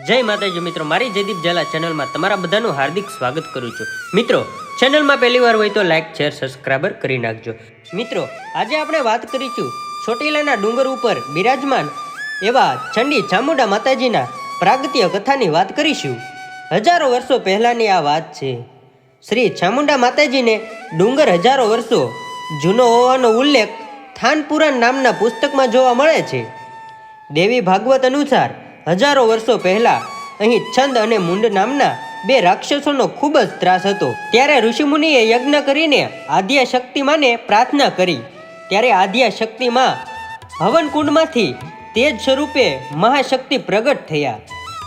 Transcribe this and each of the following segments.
જય માતાજી મિત્રો, મારી જયદીપ ઝાલા ચેનલમાં તમારા બધાનું હાર્દિક સ્વાગત કરું છું। મિત્રો, ચેનલમાં પહેલી વાર હોય તો લાઈક શેર સબસ્ક્રાઈબર કરી નાખજો। મિત્રો, આજે આપણે વાત કરીશું ચોટીલાના ડુંગર ઉપર બિરાજમાન એવા ચંડી ચામુંડા માતાજીના પ્રાગત્ય કથાની વાત કરીશું। હજારો વર્ષો પહેલાની આ વાત છે। શ્રી ચામુંડા માતાજીને ડુંગર હજારો વર્ષો જૂનો હોવાનો ઉલ્લેખ થાનપુરાણ નામના પુસ્તકમાં જોવા મળે છે। દેવી ભાગવત અનુસાર હજારો વર્ષો પહેલા અહીં છંદ અને મુંડ નામના બે રાક્ષસોનો ખૂબ જ ત્રાસ હતો। ત્યારે ઋષિમુનિએ યજ્ઞ કરીને આદ્ય શક્તિમાને પ્રાર્થના કરી। ત્યારે આદ્ય શક્તિમાં હવનકુંડમાંથી તેજ સ્વરૂપે મહાશક્તિ પ્રગટ થયા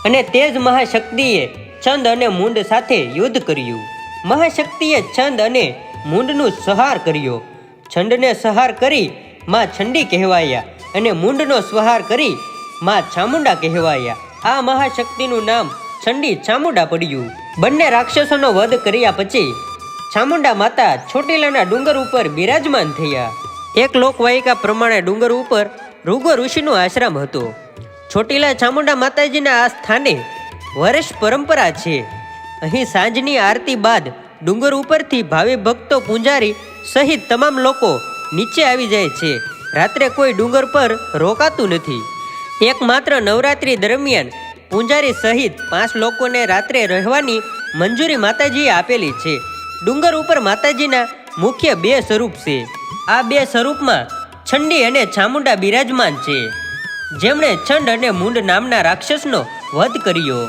અને તેજ મહાશક્તિએ છંદ અને મુંડ સાથે યુદ્ધ કર્યું। મહાશક્તિએ છંદ અને મુંડનું સંહાર કર્યો। છંદને સંહાર કરી માં છંડી કહેવાયા અને મુંડનો સંહાર કરી માં ચામુંડા કહેવાયા। આ મહાશક્તિનું નામ ચંડી ચામુંડા પડ્યું। બંને રાક્ષસોનો વધ કર્યા પછી ચામુંડા માતા ચોટીલાના ડુંગર ઉપર બિરાજમાન થયા। એક લોકવાયકા પ્રમાણે ડુંગર ઉપર ઋગ ઋષિનો આશ્રમ હતો। ચોટીલા ચામુંડા માતાજીના આ સ્થાને વર્ષ પરંપરા છે। અહીં સાંજની આરતી બાદ ડુંગર ઉપરથી ભાવિ ભક્તો પૂંજારી સહિત તમામ લોકો નીચે આવી જાય છે। રાત્રે કોઈ ડુંગર પર રોકાતું નથી। એકમાત્ર નવરાત્રી દરમિયાન પૂંજારી સહિત 5 લોકોને રાત્રે રહેવાની મંજૂરી માતાજીએ આપેલી છે। ડુંગર ઉપર માતાજીના મુખ્ય 2 સ્વરૂપ છે। આ 2 સ્વરૂપમાં ચંડી અને ચામુંડા બિરાજમાન છે, જેમણે ચંડ અને મુંડ નામના રાક્ષસનો વધ કર્યો।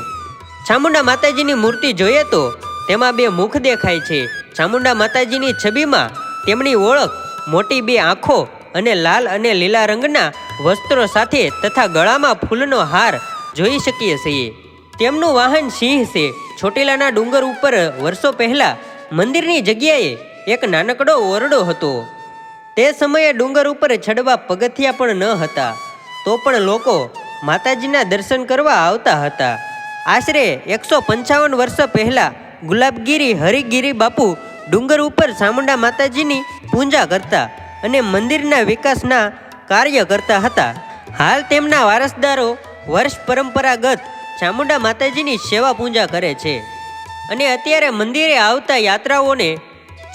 ચામુંડા માતાજીની મૂર્તિ જોઈએ તો તેમાં 2 મુખ દેખાય છે। ચામુંડા માતાજીની છબીમાં તેમની ઓળખ મોટી 2 આંખો અને લાલ અને લીલા રંગના વસ્ત્રો સાથે તથા ગળામાં ફૂલનો હાર જોઈ શકીએ છીએ। તેમનું વાહન સિંહ છે। ચોટીલાના ડુંગર ઉપર વર્ષો પહેલા મંદિરની જગ્યાએ એક નાનકડો ઓરડો હતો। તે સમયે ડુંગર ઉપર ચડવા પગથિયા પણ ન હતા, તો પણ લોકો માતાજીના દર્શન કરવા આવતા હતા। આશરે 155 વર્ષ પહેલા ગુલાબગીરી હરિગીરી બાપુ ડુંગર ઉપર ચામુંડા માતાજીની પૂજા કરતા અને મંદિરના વિકાસના કાર્ય કરતા હતા। હાલ તેમના વારસદારો વર્ષ પરંપરાગત ચામુંડા માતાજીની સેવા પૂજા કરે છે અને અત્યારે મંદિરે આવતા યાત્રાઓને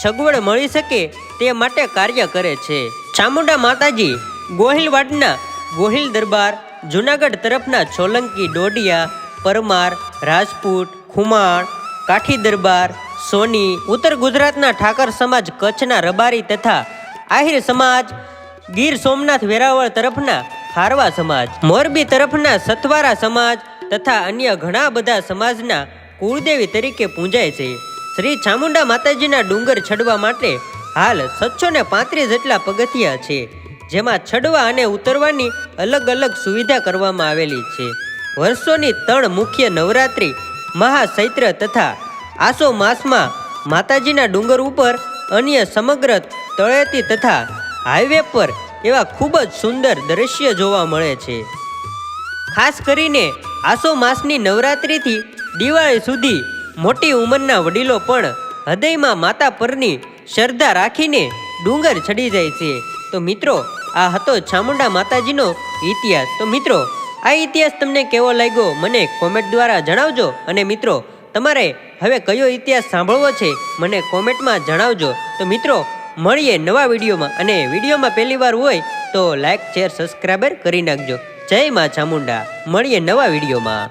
સગવડ મળી શકે તે માટે કાર્ય કરે છે। ચામુંડા માતાજી ગોહિલવાડના ગોહિલ દરબાર, જૂનાગઢ તરફના સોલંકી, ડોડિયા, પરમાર, રાજપૂત, ખુમાણ, કાઠી દરબાર, સોની, ઉત્તર ગુજરાતના ઠાકર સમાજ, કચ્છના રબારી તથા આહિર સમાજ, ગીર સોમનાથ વેરાવળ તરફના ખારવા સમાજ, મોરબી તરફના સતવારા સમાજ તથા અન્ય ઘણા બધા સમાજના કુળદેવી તરીકે પૂજાય છે। શ્રી ચામુંડા માતાજીના ડુંગર ચડવા માટે હાલ 735 જેટલા પગથિયા છે, જેમાં ચડવા અને ઉતરવાની અલગ અલગ સુવિધા કરવામાં આવેલી છે। વર્ષોની 3 મુખ્ય નવરાત્રિ, મહાચૈત્ર તથા આસો માસમાં માતાજીના ડુંગર ઉપર અન્ય સમગ્ર તળેટી તથા હાઈવે પર એવા ખૂબ જ સુંદર દ્રશ્ય જોવા મળે છે। ખાસ કરીને આસો માસની નવરાત્રિથી દિવાળી સુધી મોટી ઉંમરના વડીલો પણ હૃદયમાં માતા પરની શ્રદ્ધા રાખીને ડુંગર ચડી જાય છે। તો મિત્રો, આ હતો ચામુંડા માતાજીનો ઇતિહાસ। તો મિત્રો, આ ઇતિહાસ તમને કેવો લાગ્યો મને કોમેન્ટ દ્વારા જણાવજો અને મિત્રો, તમારે હવે કયો ઇતિહાસ સાંભળવો છે મને કોમેન્ટમાં જણાવજો। તો મિત્રો, મળીએ નવા વિડીયોમાં અને વિડીયોમાં પહેલી વાર હોય તો લાઈક શેર સબસ્ક્રાઈબર કરી નાખજો। જય માં ચામુંડા, મળીએ નવા વિડીયોમાં।